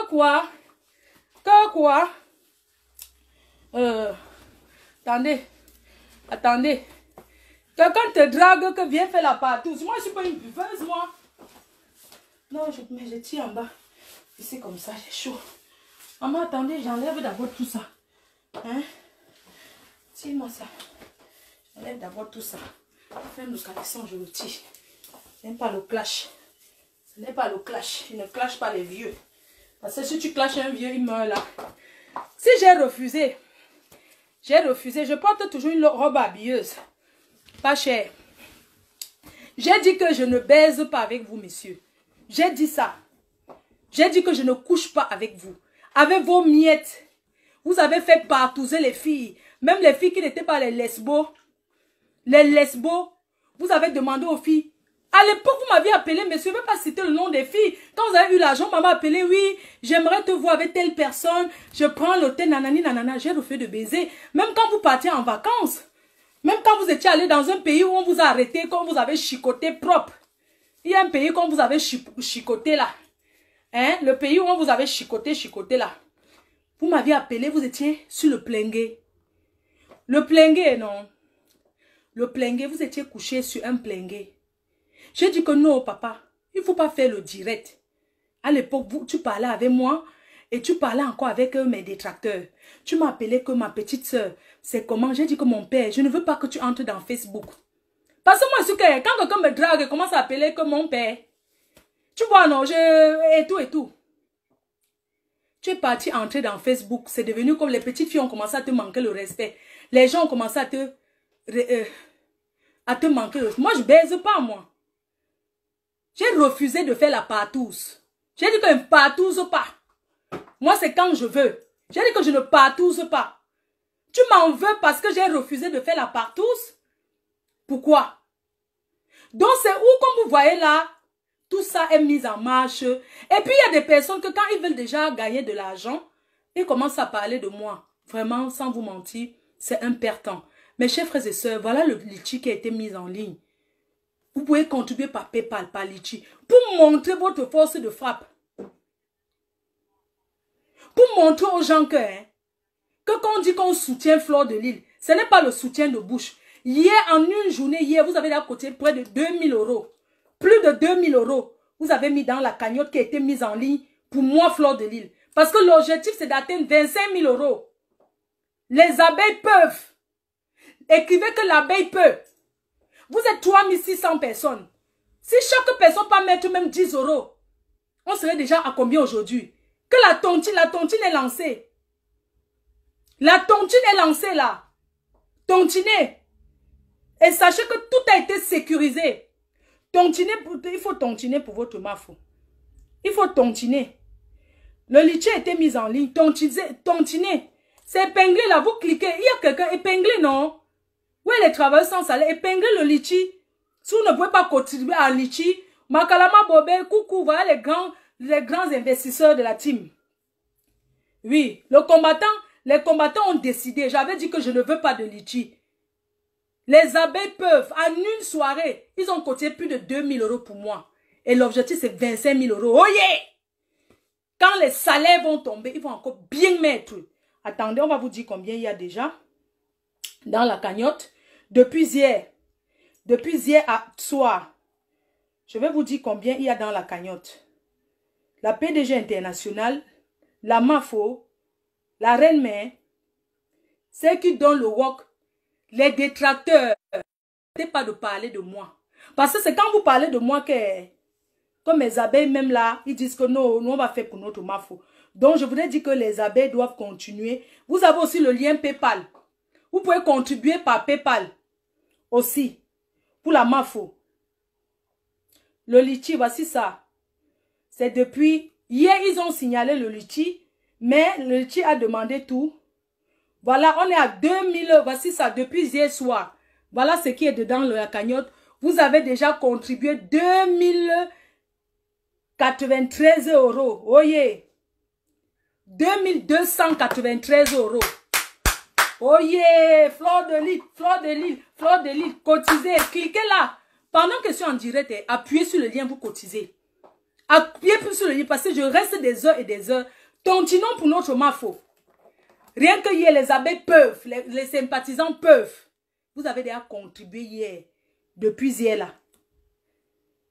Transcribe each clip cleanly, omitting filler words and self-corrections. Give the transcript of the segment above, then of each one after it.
Que quoi? Que quoi? Attendez. Attendez. Quelqu'un te drague que viens faire la partouze. Moi, je suis pas une buveuse, moi. Non, mais je tire en bas. C'est comme ça, j'ai chaud. Maman, attendez, j'enlève d'abord tout ça. Hein? Tire-moi ça. J'enlève d'abord tout ça. Même le caleçon, je le tire. Ce n'est pas le clash. Ce n'est pas le clash. Je ne clash pas les vieux. Parce que si tu clashes un vieux, il meurt là. Si j'ai refusé, je porte toujours une robe habilleuse. Pas cher. J'ai dit que je ne baise pas avec vous, messieurs. J'ai dit ça. J'ai dit que je ne couche pas avec vous. Avec vos miettes. Vous avez fait partouzer les filles. Même les filles qui n'étaient pas les lesbos. Les lesbos. Vous avez demandé aux filles. À l'époque, vous m'aviez appelé, monsieur, je ne vais pas citer le nom des filles. Quand vous avez eu l'argent, maman m'a appelé, oui, j'aimerais te voir avec telle personne. Je prends l'hôtel, nanani, nanana. J'ai refait de baiser. Même quand vous partiez en vacances. Même quand vous étiez allé dans un pays où on vous a arrêté, quand vous avez chicoté propre. Il y a un pays qu'on vous avait chicoté là. Hein? Le pays où on vous avait chicoté là. Vous m'aviez appelé, vous étiez sur le plengue. Le plengue, non. Le plengue, vous étiez couché sur un plengue. J'ai dit que non, papa, il ne faut pas faire le direct. À l'époque, tu parlais avec moi et tu parlais encore avec mes détracteurs. Tu m'as appelé que ma petite soeur. C'est comment? J'ai dit que mon père, je ne veux pas que tu entres dans Facebook. Parce que moi, quand quelqu'un me drague et commence à appeler que mon père, tu vois, non, et tout. Tu es parti entrer dans Facebook. C'est devenu comme les petites filles ont commencé à te manquer le respect. Les gens ont commencé à te manquer le respect. Moi, je baise pas, moi. J'ai refusé de faire la partouze. J'ai dit que je ne partouze pas. Moi, c'est quand je veux. J'ai dit que je ne partouze pas. Tu m'en veux parce que j'ai refusé de faire la partouze? Pourquoi? Donc, c'est où, comme vous voyez là, tout ça est mis en marche. Et puis, il y a des personnes que quand ils veulent déjà gagner de l'argent, ils commencent à parler de moi. Vraiment, sans vous mentir, c'est un perd temps. Mes chers frères et sœurs, voilà le litchi qui a été mis en ligne. Vous pouvez contribuer par PayPal, par litchi, pour montrer votre force de frappe. Pour montrer aux gens que quand on dit qu'on soutient Fleur de Lille, ce n'est pas le soutien de bouche. Hier, en une journée, vous avez à côté près de 2000 €. Plus de 2000 €. Vous avez mis dans la cagnotte qui a été mise en ligne pour moi, Fleur de Lille. Parce que l'objectif, c'est d'atteindre 25 000 €. Les abeilles peuvent. Écrivez que l'abeille peut. Vous êtes 3600 personnes. Si chaque personne peut mettre même 10 €, on serait déjà à combien aujourd'hui? Que la tontine est lancée. La tontine est lancée là. Tontinez. Et sachez que tout a été sécurisé. Il faut tontiner pour votre mafo. Il faut tontiner. Le litchi a été mis en ligne. Tontiner. C'est épinglé là. Vous cliquez. Il y a quelqu'un épinglé, non? Oui, les travailleurs sans salaire. Épinglez le litchi. Si vous ne pouvez pas contribuer à litchi, Makalama Bobé, coucou, voilà les grands investisseurs de la team. Oui, les combattants ont décidé. J'avais dit que je ne veux pas de litchi. Les abeilles peuvent, en une soirée, ils ont coté plus de 2000 € pour moi. Et l'objectif, c'est 25 000 €. Oh yeah! Quand les salaires vont tomber, ils vont encore bien mettre. Attendez, on va vous dire combien il y a déjà dans la cagnotte. Depuis hier à soir, je vais vous dire combien il y a dans la cagnotte. La PDG internationale, la MAFO, la Reine Mère, ceux qui donnent le wok, les détracteurs, n'arrêtez pas de parler de moi. Parce que c'est quand vous parlez de moi que mes abeilles, même là, ils disent que non, nous on va faire pour notre MAFO. Donc je voudrais dire que les abeilles doivent continuer. Vous avez aussi le lien PayPal. Vous pouvez contribuer par PayPal aussi pour la MAFO. Le litchi, voici ça. C'est depuis hier, ils ont signalé le litchi, mais le litchi a demandé tout. Voilà, on est à 2000, voici ça, depuis hier soir. Voilà ce qui est dedans la cagnotte. Vous avez déjà contribué 2093 €. Oh yeah. 2293 €. Oh yeah. Fleur de Lille. Cotisez, cliquez là. Pendant que je suis en direct, appuyez sur le lien, vous cotisez. Appuyez plus sur le lit parce que je reste des heures et des heures. Continuons pour notre mafo. Rien que hier, les abeilles peuvent, les sympathisants peuvent. Vous avez déjà contribué hier, depuis hier là.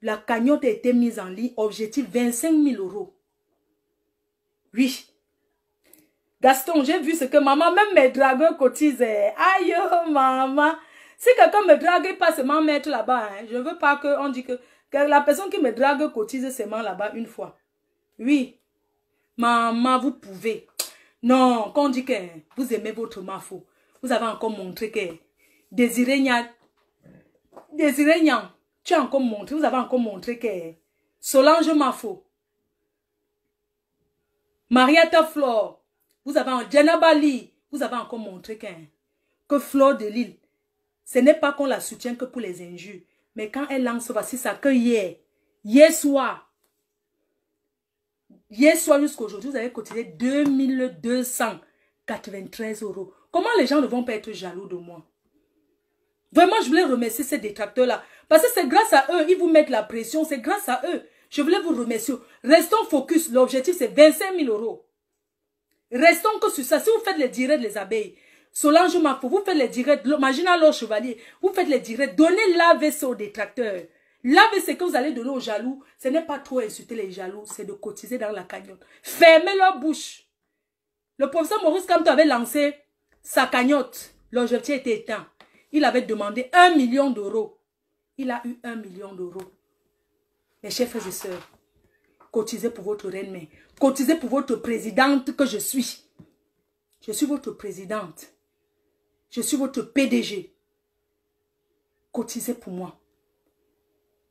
La cagnotte a été mise en ligne, objectif 25 000 €. Oui. Gaston, j'ai vu ce que maman, même mes dragueurs cotisent. Aïe, maman. Si quelqu'un me drague, pas seulement mettre là-bas. Hein. Je ne veux pas qu'on dise que la personne qui me drague cotise seulement là-bas une fois. Oui. Maman, vous pouvez. Non, quand on dit que vous aimez votre mafo, vous avez encore montré que Désiré Niang, tu as encore montré, vous avez encore montré que Solange Mafo, Marietta Flore, vous avez en Djenabali, vous avez encore montré que Flore de Lille, ce n'est pas qu'on la soutient que pour les injures, mais quand elle lance, voici ça que hier soir jusqu'à aujourd'hui, vous avez cotisé 2293 €. Comment les gens ne vont pas être jaloux de moi? Vraiment, je voulais remercier ces détracteurs-là. Parce que c'est grâce à eux, ils vous mettent la pression, c'est grâce à eux. Je voulais vous remercier. Restons focus, l'objectif c'est 25 000 €. Restons que sur ça. Si vous faites les directs des abeilles, Solange Mafo, vous faites les directs, Magina Lord Chevalier, vous faites les directs, donnez l'AVC aux détracteurs. L'AVC que vous allez donner aux jaloux, ce n'est pas trop insulter les jaloux, c'est de cotiser dans la cagnotte. Fermez leur bouche. Le professeur Maurice Kamto avait lancé sa cagnotte. L'objectif était éteint. Il avait demandé 1 million €. Il a eu 1 million €. Mes chers frères et sœurs, cotisez pour votre reine-mère. Cotisez pour votre présidente que je suis. Je suis votre présidente. Je suis votre PDG. Cotisez pour moi.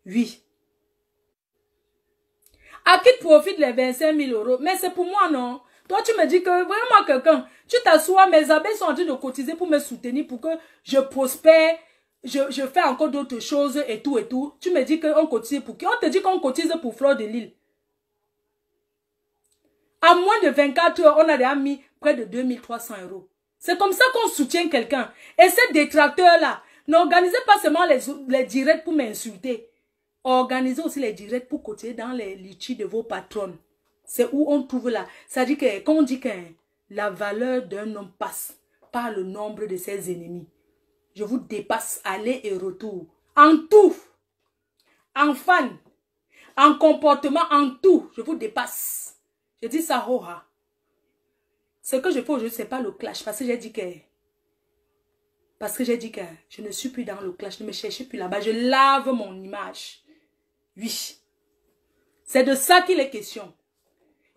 Oui. À qui profite les 25 000 €? Mais c'est pour moi, non? Toi, tu me dis que vraiment quelqu'un, tu t'assois, mes abeilles sont en train de cotiser pour me soutenir, pour que je prospère, je fais encore d'autres choses et tout et tout. Tu me dis qu'on cotise pour qui? On te dit qu'on cotise pour Flore de Lille. À moins de 24 heures, on a déjà mis près de 2300 €. C'est comme ça qu'on soutient quelqu'un. Et ces détracteurs-là, n'organisez pas seulement les directs pour m'insulter. Organisez aussi les directs pour cotiser dans les litchis de vos patronnes. C'est où on trouve là. Ça dit que, quand on dit que la valeur d'un homme passe par le nombre de ses ennemis, je vous dépasse aller et retour. En tout. En fan. En comportement, en tout. Je vous dépasse. Je dis ça, Roha. Ce que je fais aujourd'hui, ce n'est pas le clash. Parce que j'ai dit que je ne suis plus dans le clash. Ne me cherchez plus là-bas. Je lave mon image. Oui. C'est de ça qu'il est question.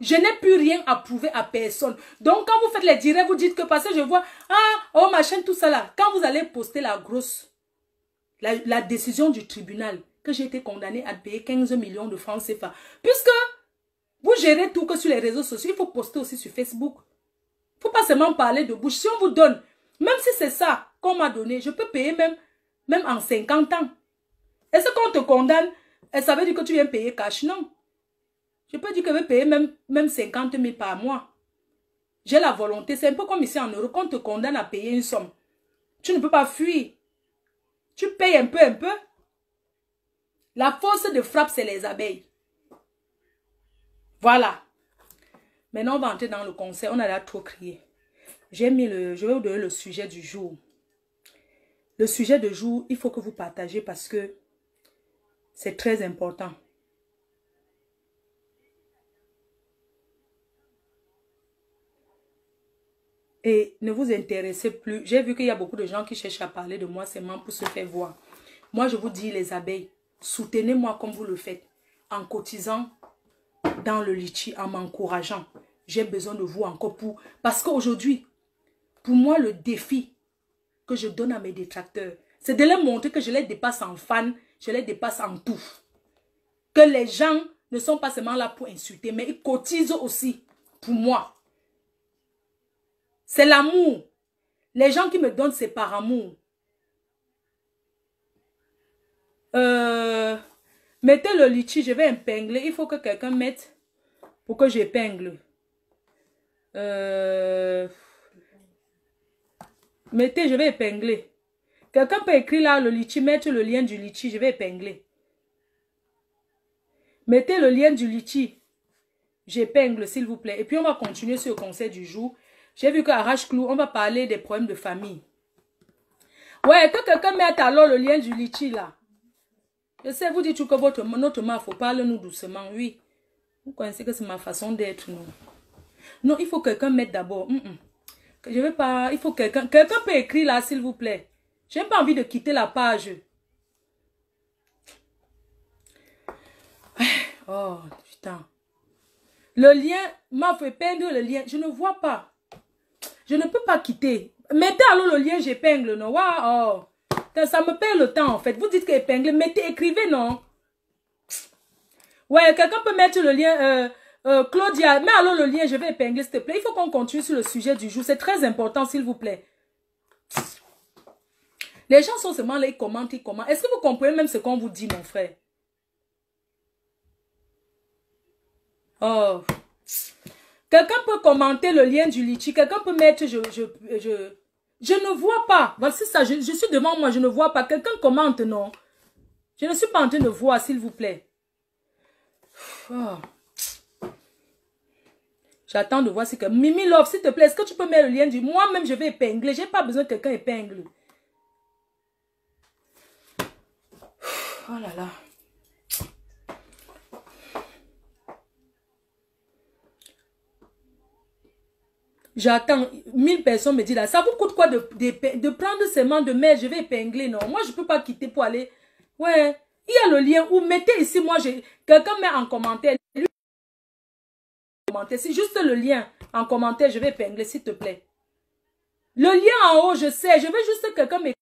Je n'ai plus rien à prouver à personne. Donc, quand vous faites les directs, vous dites que parce que je vois, oh, ma chaîne, tout ça là. Quand vous allez poster la grosse, la décision du tribunal, que j'ai été condamné à payer 15 millions de francs CFA. Puisque vous gérez tout que sur les réseaux sociaux, il faut poster aussi sur Facebook. Il ne faut pas seulement parler de bouche. Si on vous donne, même si c'est ça qu'on m'a donné, je peux payer même en 50 ans. Est-ce qu'on te condamne, ça veut dire que tu viens payer cash? Non. Je peux dire que je vais payer même 50 000 par mois. J'ai la volonté. C'est un peu comme ici en Europe. Quand on te condamne à payer une somme, tu ne peux pas fuir. Tu payes un peu. La force de frappe, c'est les abeilles. Voilà. Maintenant, on va entrer dans le conseil. On a là trop crié. Je vais vous donner le sujet du jour. Le sujet du jour, il faut que vous partagez parce que c'est très important. Et ne vous intéressez plus. J'ai vu qu'il y a beaucoup de gens qui cherchent à parler de moi seulement pour se faire voir. Moi, je vous dis, les abeilles, soutenez-moi comme vous le faites. En cotisant dans le litchi, en m'encourageant. J'ai besoin de vous encore pour... Parce qu'aujourd'hui, pour moi, le défi que je donne à mes détracteurs, c'est de leur montrer que je les dépasse en fan, je les dépasse en tout. Que les gens ne sont pas seulement là pour insulter, mais ils cotisent aussi pour moi. C'est l'amour. Les gens qui me donnent, c'est par amour. Mettez le litchi, je vais épingler. Il faut que quelqu'un mette pour que j'épingle. Mettez, je vais épingler. Quelqu'un peut écrire là le litchi, mettre le lien du litchi, je vais épingler. Mettez le lien du litchi. J'épingle, s'il vous plaît. Et puis, on va continuer sur le conseil du jour. J'ai vu qu'à Arrache-Clou, on va parler des problèmes de famille. Ouais, que quelqu'un mette alors le lien du litchi, là. Je sais, vous dites que notre main, il faut parler nous doucement, oui. Vous connaissez que c'est ma façon d'être, non? Non, il faut que quelqu'un mette d'abord. Je vais pas, il faut quelqu'un. Quelqu'un peut écrire là, s'il vous plaît. J'ai pas envie de quitter la page. Oh, putain. Le lien, m'a fait peindre le lien. Je ne vois pas. Je ne peux pas quitter. Mettez alors le lien, j'épingle, non? Waouh. Ça me perd le temps, en fait. Vous dites que épingle, mettez, écrivez, non? Ouais, quelqu'un peut mettre le lien, Claudia, mets alors le lien, je vais épingler, s'il te plaît. Il faut qu'on continue sur le sujet du jour. C'est très important, s'il vous plaît. Les gens sont seulement là, ils commentent, ils commentent. Est-ce que vous comprenez même ce qu'on vous dit, mon frère? Oh. Quelqu'un peut commenter le lien du litchi. Quelqu'un peut mettre, je ne vois pas. Voici ça, je suis devant moi, je ne vois pas. Quelqu'un commente, non? Je ne suis pas en train de voir, s'il vous plaît. Oh. J'attends de voir si que... Mimi Love, s'il te plaît, est-ce que tu peux mettre le lien du... Moi-même, je vais épingler. Je n'ai pas besoin que quelqu'un épingle. Oh là là. J'attends. 1000 personnes me disent là. Ça vous coûte quoi de prendre seulement de mail? Je vais épingler, non? Moi, je ne peux pas quitter pour aller... Ouais. Il y a le lien où mettez ici, moi, quelqu'un met en commentaire. C'est juste le lien en commentaire. Je vais épingler, s'il te plaît. Le lien en haut, je sais. Je veux juste que quelqu'un me...